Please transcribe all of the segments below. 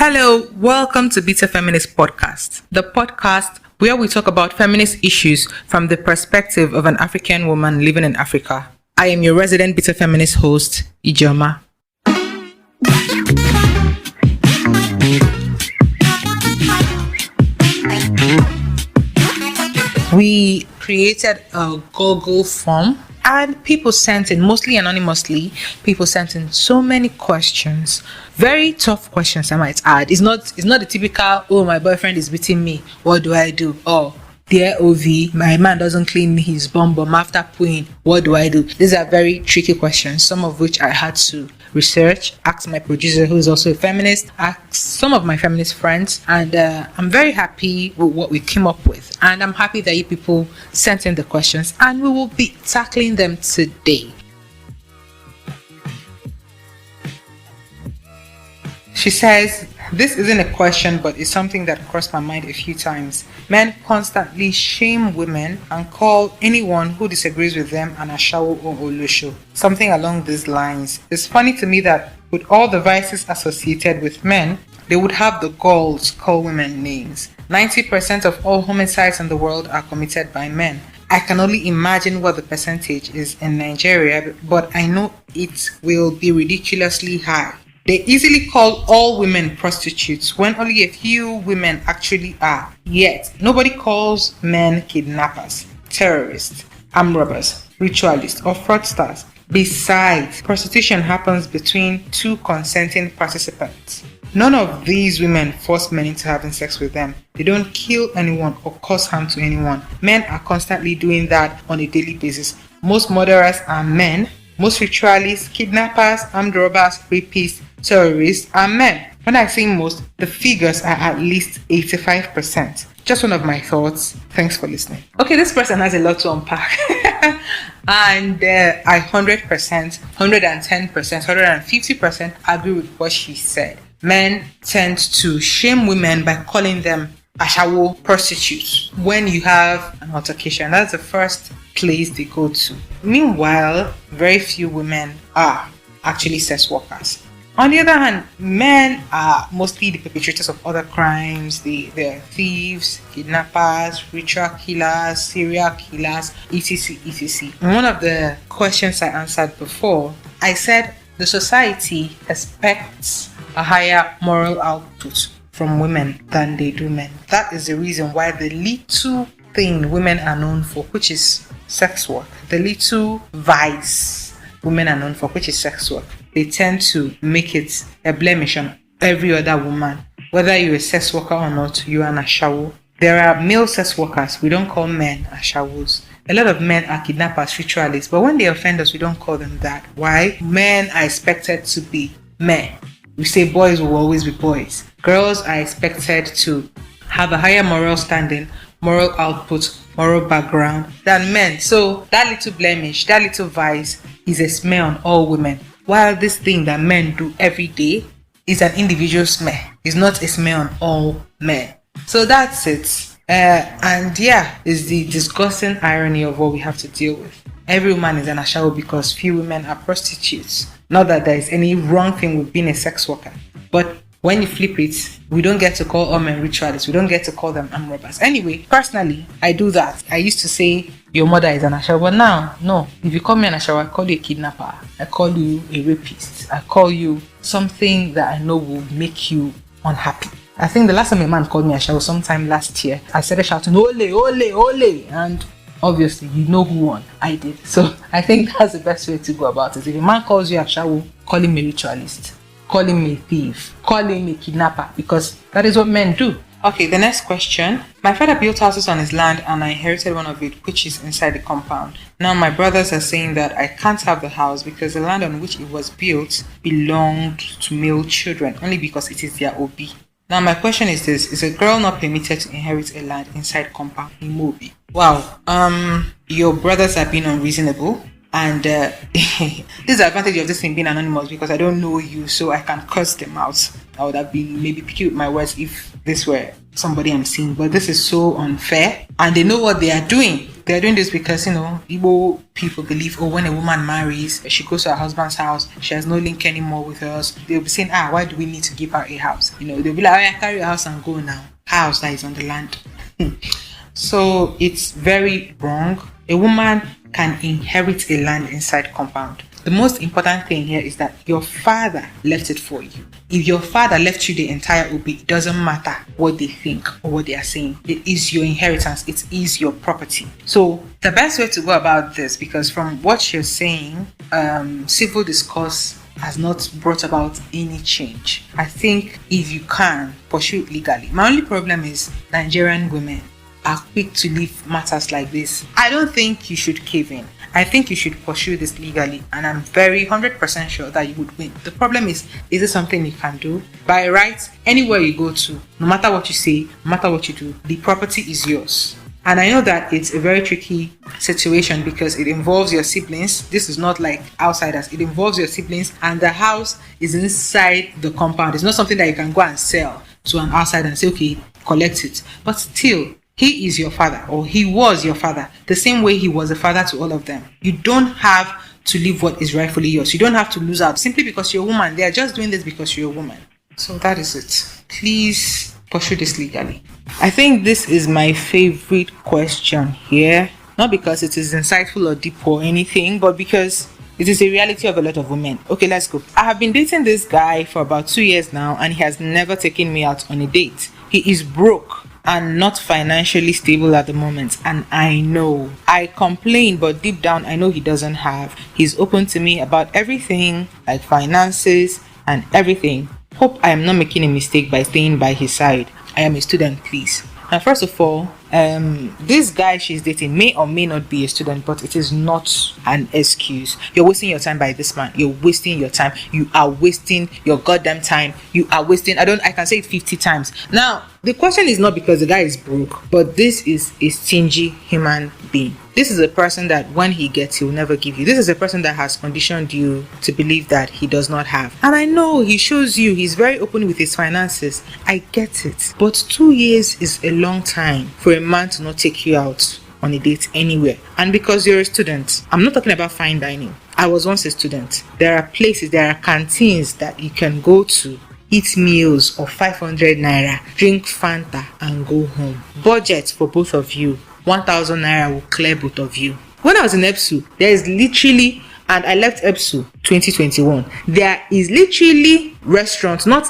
Hello, welcome to Beta Feminist Podcast, the podcast where we talk about feminist issues from the perspective of an African woman living in Africa. I am your resident Beta Feminist host, Ijoma. We created a Google form and people sent in, mostly anonymously, people sent in so many questions. Very tough questions, I might add. It's not the typical, oh, my boyfriend is beating me, what do I do? Or, dear OV, my man doesn't clean his bum after pooing, what do I do? These are very tricky questions, some of which I had to research, ask my producer, who is also a feminist, ask some of my feminist friends, and I'm very happy with what we came up with. And I'm happy that you people sent in the questions, and we will be tackling them today. She says, this isn't a question, but it's something that crossed my mind a few times. Men constantly shame women and call anyone who disagrees with them an ashawo or olusho. Something along these lines. It's funny to me that with all the vices associated with men, they would have the gall to call women names. 90% of all homicides in the world are committed by men. I can only imagine what the percentage is in Nigeria, but I know it will be ridiculously high. They easily call all women prostitutes when only a few women actually are. Yet, nobody calls men kidnappers, terrorists, armed robbers, ritualists, or fraudsters. Besides, prostitution happens between two consenting participants. None of these women force men into having sex with them. They don't kill anyone or cause harm to anyone. Men are constantly doing that on a daily basis. Most murderers are men. Most ritualists, kidnappers, armed robbers, rapists, terrorists are men. When I say most, the figures are at least 85%. Just one of my thoughts. Thanks for listening. Okay, this person has a lot to unpack. And I 100%, 110%, 150% agree with what she said. Men tend to shame women by calling them ashawo, prostitutes, when you have an altercation. That's the first place they go to. Meanwhile, very few women are actually sex workers. On the other hand, men are mostly the perpetrators of other crimes. They're thieves, kidnappers, ritual killers, serial killers, etc. etc. In one of the questions I answered before, I said the society expects a higher moral output from women than they do men. That is the reason why the little thing women are known for, which is sex work, the little vice women are known for, which is sex work, they tend to make it a blemish on every other woman. Whether you're a sex worker or not, you're an ashawo. There are male sex workers, we don't call men ashawos. A lot of men are kidnappers, ritualists, but when they offend us, we don't call them that. Why? Men are expected to be men. We say boys will always be boys. Girls are expected to have a higher moral standing, moral output, moral background than men. So that little blemish, that little vice is a smear on all women. While this thing that men do every day is an individual smear. It's not a smear on all men. So that's it. And yeah, it's the disgusting irony of what we have to deal with. Every woman is an ashawo because few women are prostitutes. Not that there is any wrong thing with being a sex worker. But when you flip it, we don't get to call all men ritualists. We don't get to call them armed robbers. Anyway, personally, I do that. I used to say your mother is an ashawo, but now, no. If you call me an ashawo, I call you a kidnapper. I call you a rapist. I call you something that I know will make you unhappy. I think the last time a man called me ashawo, sometime last year, I started shouting, ole, ole, ole, and obviously, you know who won. I did. So I think that's the best way to go about it. If a man calls you ashawo, call him a ritualist. Call him a thief. Call him a kidnapper, because that is what men do. Okay, the next question. My father built houses on his land and I inherited one of it, which is inside the compound. Now my brothers are saying that I can't have the house because the land on which it was built belonged to male children, only because it is their OB. Now my question is this: is a girl not permitted to inherit a land inside compound in Mobi? Wow, your brothers are being unreasonable. And this is the advantage of this thing being anonymous, because I don't know you, so I can curse them out. I would have been maybe picky with my words if this were somebody I'm seeing, but this is so unfair, and they know what they are doing. they're doing this because, Igbo people believe, when a woman marries, she goes to her husband's house, she has no link anymore with us. They'll be saying, why do we need to give her a house? They'll be like, yeah, carry your house and go now. House that is on the land. So it's very wrong. A woman can inherit a land inside compound. The most important thing here is that your father left it for you. If your father left you the entire OB, it doesn't matter what they think or what they are saying. It is your inheritance. It is your property. So the best way to go about this, because from what you're saying, civil discourse has not brought about any change. I think if you can pursue it legally. My only problem is Nigerian women are quick to leave matters like this. I don't think you should cave in. I think you should pursue this legally, and I'm very 100% sure that you would win. The problem is it something you can do? By right, anywhere you go to, no matter what you say, no matter what you do, the property is yours. And I know that it's a very tricky situation because it involves your siblings. This is not like outsiders. It involves your siblings, and the house is inside the compound. It's not something that you can go and sell to an outsider and say, okay, collect it. But still, he is your father, or he was your father, the same way he was a father to all of them. You don't have to leave what is rightfully yours. You don't have to lose out simply because you're a woman. They are just doing this because you're a woman. So that is it. Please pursue this legally. I think this is my favorite question here. Not because it is insightful or deep or anything, but because it is a reality of a lot of women. Okay, let's go. I have been dating this guy for about 2 years now, and he has never taken me out on a date. He is broke and not financially stable at the moment, and I know. I complain, but deep down I know he doesn't have. He's open to me about everything, like finances and everything. Hope I am not making a mistake by staying by his side. I am a student, please. And first of all, this guy she's dating may or may not be a student, but it is not an excuse. You're wasting your time by this man. You're wasting your time. You are wasting your goddamn time. You are wasting, I can say it 50 times. Now, the question is not because the guy is broke, but this is a stingy human being. This is a person that when he gets, he will never give you. This is a person that has conditioned you to believe that he does not have. And I know he shows you, he's very open with his finances. I get it. But 2 years is a long time for a man to not take you out on a date anywhere. And because you're a student, I'm not talking about fine dining. I was once a student. There are places, there are canteens that you can go to, eat meals of 500 naira, drink Fanta and go home. Budget for both of you, 1,000 naira will clear both of you. When I was in EBSU, there is literally, and I left EBSU 2021, there is literally restaurants, not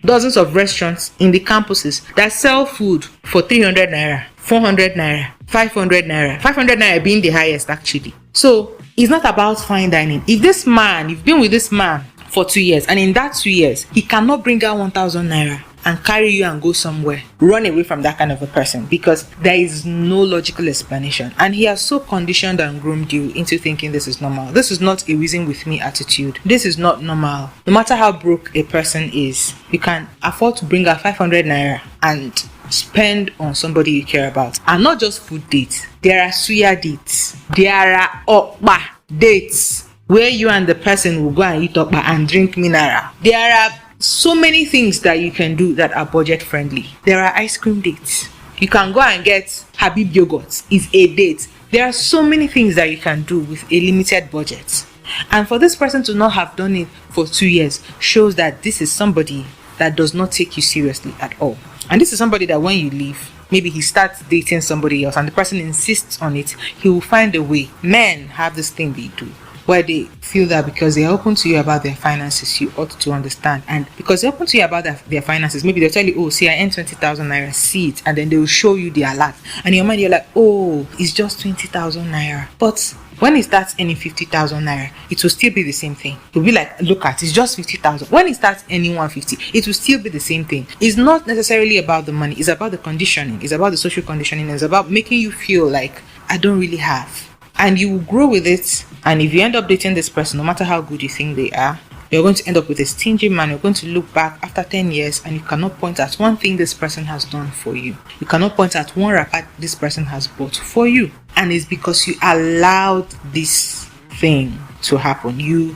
dozens of restaurants in the campuses that sell food for 300 naira, 400 naira, 500 naira. 500 naira being the highest actually. So it's not about fine dining. If this man, you've been with this man for 2 years, and in that 2 years, he cannot bring out 1,000 naira and carry you and go somewhere, run away from that kind of a person, because there is no logical explanation. And he has so conditioned and groomed you into thinking this is normal. This is not a reason with me attitude. This is not normal. No matter how broke a person is, you can afford to bring out 500 naira and spend on somebody you care about. And not just food dates. There are suya dates. There are okpa dates where you and the person will go and eat okpa and drink mineral. There are so many things that you can do that are budget friendly. There are ice cream dates. You can go and get Habib yogurt. It's a date. There are so many things that you can do with a limited budget. And for this person to not have done it for 2 years shows that this is somebody that does not take you seriously at all. And this is somebody that when you leave, maybe he starts dating somebody else and the person insists on it, he will find a way. Men have this thing they do, where they feel that because they are open to you about their finances, you ought to understand. And because they're open to you about their finances, maybe they'll tell you, oh, see, I earn 20,000 naira, see it. And then they will show you the alert. And in your mind, you're like, oh, it's just 20,000 naira. But when it starts earning 50,000 naira, it will still be the same thing. It will be like, look at, it's just 50,000. When it starts earning 150, it will still be the same thing. It's not necessarily about the money. It's about the conditioning. It's about the social conditioning. It's about making you feel like, I don't really have. And you will grow with it. And if you end up dating this person, no matter how good you think they are, you're going to end up with a stingy man. You're going to look back after 10 years and you cannot point at one thing this person has done for you. You cannot point at one wrapper this person has bought for you. And it's because you allowed this thing to happen. You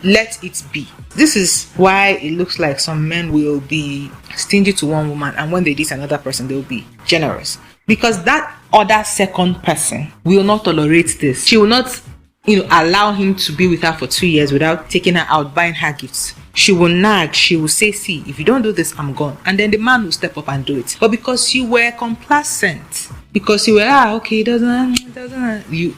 let it be. This is why it looks like some men will be stingy to one woman, and when they date another person, they'll be generous. Because that other second person will not tolerate this. She will not, allow him to be with her for 2 years without taking her out, buying her gifts. She will nag, she will say, see, if you don't do this, I'm gone. And then the man will step up and do it. But because you were complacent, because you were, okay, it doesn't, you,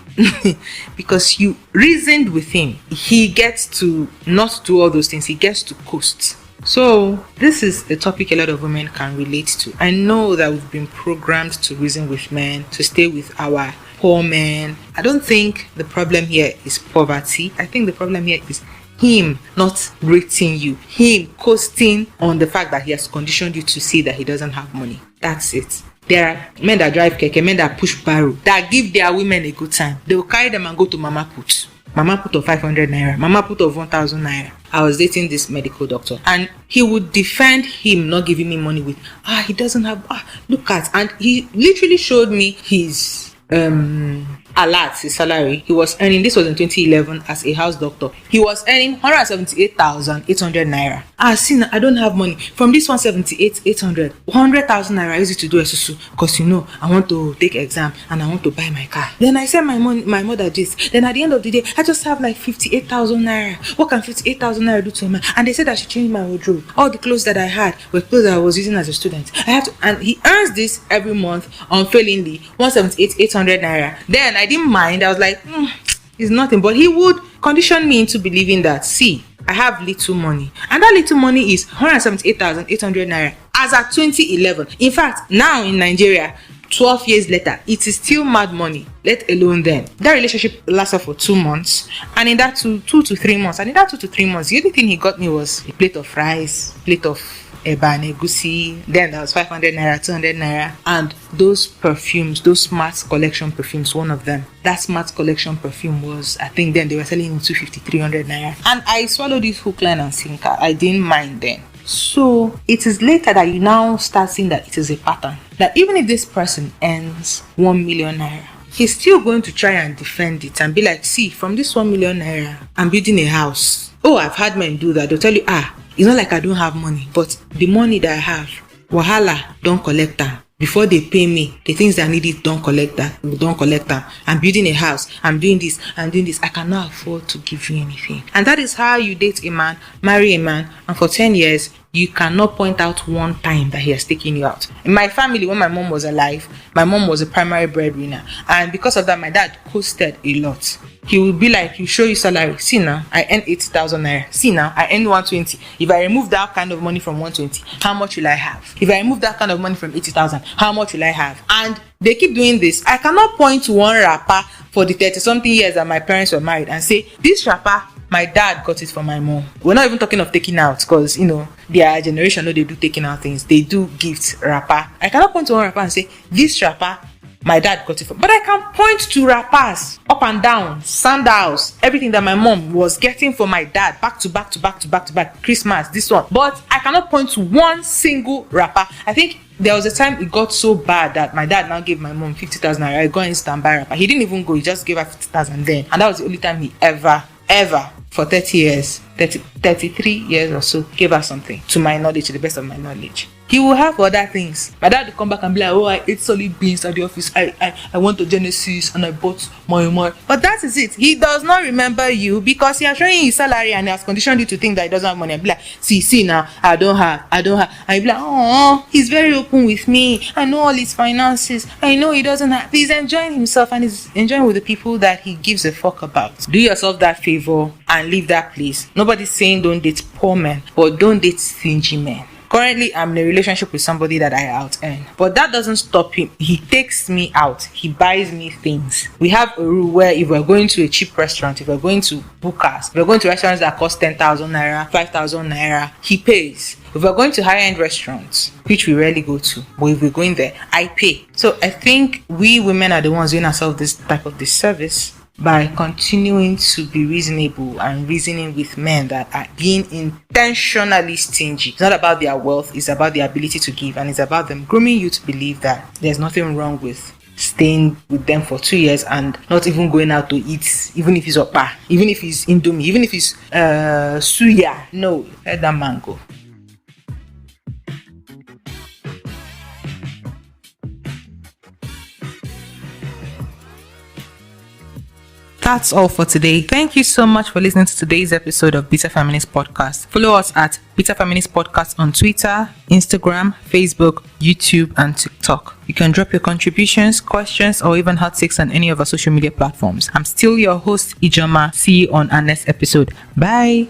because you reasoned with him, he gets to not do all those things, he gets to coast. So this is a topic a lot of women can relate to. I know that we've been programmed to reason with men, to stay with our poor men. I don't think the problem here is poverty. I think the problem here is him not rating you, him coasting on the fact that he has conditioned you to see that he doesn't have money. That's it. There are men that drive keke, men that push barrow, that give their women a good time. They will carry them and go to Mama Put. Mama Put of 500 naira, Mama Put of 1,000 naira. I was dating this medical doctor and he would defend him not giving me money with, he doesn't have, look at, and he literally showed me his his salary. He was earning, this was in 2011 as a house doctor, he was earning 178,800 naira. See, I don't have money. From this 178,800, 100,000 naira I use it to do SSU because I want to take exam and I want to buy my car. Then I send my mother this. Then at the end of the day, I just have like 58,000 naira. What can 58,000 naira do to a man? And they said I should change my wardrobe. All the clothes that I had were clothes that I was using as a student. I have to, and he earns this every month unfailingly, 178,800 naira. Then I didn't mind. I was like, it's nothing. But he would condition me into believing that, see, I have little money. And that little money is 178,800 naira as at 2011. In fact, now in Nigeria, 12 years later, it is still mad money, let alone then. That relationship lasted for 2 months. And in that 2 to 3 months, the only thing he got me was a plate of rice, plate of eba and egusi. Then that was 500 naira, 200 naira. And those perfumes, those Smart Collection perfumes, one of them, that Smart Collection perfume was, I think then they were selling in 250, 300 naira. And I swallowed this hook, line and sinker. I didn't mind then. So it is later that you now start seeing that it is a pattern. That even if this person earns 1 million naira, he's still going to try and defend it and be like, see, from this 1 million naira, I'm building a house. I've had men do that. They'll tell you, it's not like I don't have money, but the money that I have, wahala, don't collect them. Before they pay me, the things that I need it, don't collect them. I'm building a house, I'm doing this, I cannot afford to give you anything. And that is how you date a man, marry a man, and for 10 years, you cannot point out one time that he has taken you out. In my family, when my mom was alive, my mom was a primary breadwinner. And because of that, my dad coasted a lot. He will be like, you show you salary. See now, I earn 80,000 naira. See now, I earn 120. If I remove that kind of money from 120, how much will I have? If I remove that kind of money from 80,000, how much will I have? And they keep doing this. I cannot point to one rapper for the 30-something years that my parents were married and say, this rapper, my dad got it from my mom. We're not even talking of taking out because, their generation, they do taking out things. They do gifts, rapper. I cannot point to one rapper and say, this rapper, my dad got it from. But I can point to rappers, up and down, sandals, everything that my mom was getting from my dad, back to back, Christmas, this one. But I cannot point to one single rapper. I think there was a time it got so bad that my dad now gave my mom 50,000 naira. I go and stand by rapper. He didn't even go, he just gave her 50,000 then. And that was the only time he ever, for 33 years or so, gave her something, to my knowledge, to the best of my knowledge. He will have other things. My dad will come back and be like, I ate solid beans at the office. I went to Genesis and I bought my. But that is it. He does not remember you because he has shown you his salary and he has conditioned you to think that he doesn't have money. And be like, see now, I don't have. And you be like, he's very open with me. I know all his finances. I know he doesn't have. He's enjoying himself and he's enjoying with the people that he gives a fuck about. Do yourself that favor and leave that place. Nobody's saying don't date poor men, but don't date stingy men. Currently, I'm in a relationship with somebody that I out-earn. But that doesn't stop him. He takes me out. He buys me things. We have a rule where if we're going to a cheap restaurant, if we're going to Bukas, if we're going to restaurants that cost 10,000 naira, 5,000 naira, he pays. If we're going to high-end restaurants, which we rarely go to, but if we're going there, I pay. So I think we women are the ones doing ourselves this type of disservice by continuing to be reasonable and reasoning with men that are being intentionally stingy. It's not about their wealth, it's about their ability to give, and it's about them grooming you to believe that there's nothing wrong with staying with them for 2 years and not even going out to eat, even if it's oppa, even if it's indomie, even if it's suya. No, let that man go. That's all for today. Thank you so much for listening to today's episode of Beta Feminist Podcast. Follow us at Beta Feminist Podcast on Twitter, Instagram, Facebook, YouTube, and TikTok. You can drop your contributions, questions, or even hot takes on any of our social media platforms. I'm still your host, Ijoma. See you on our next episode. Bye.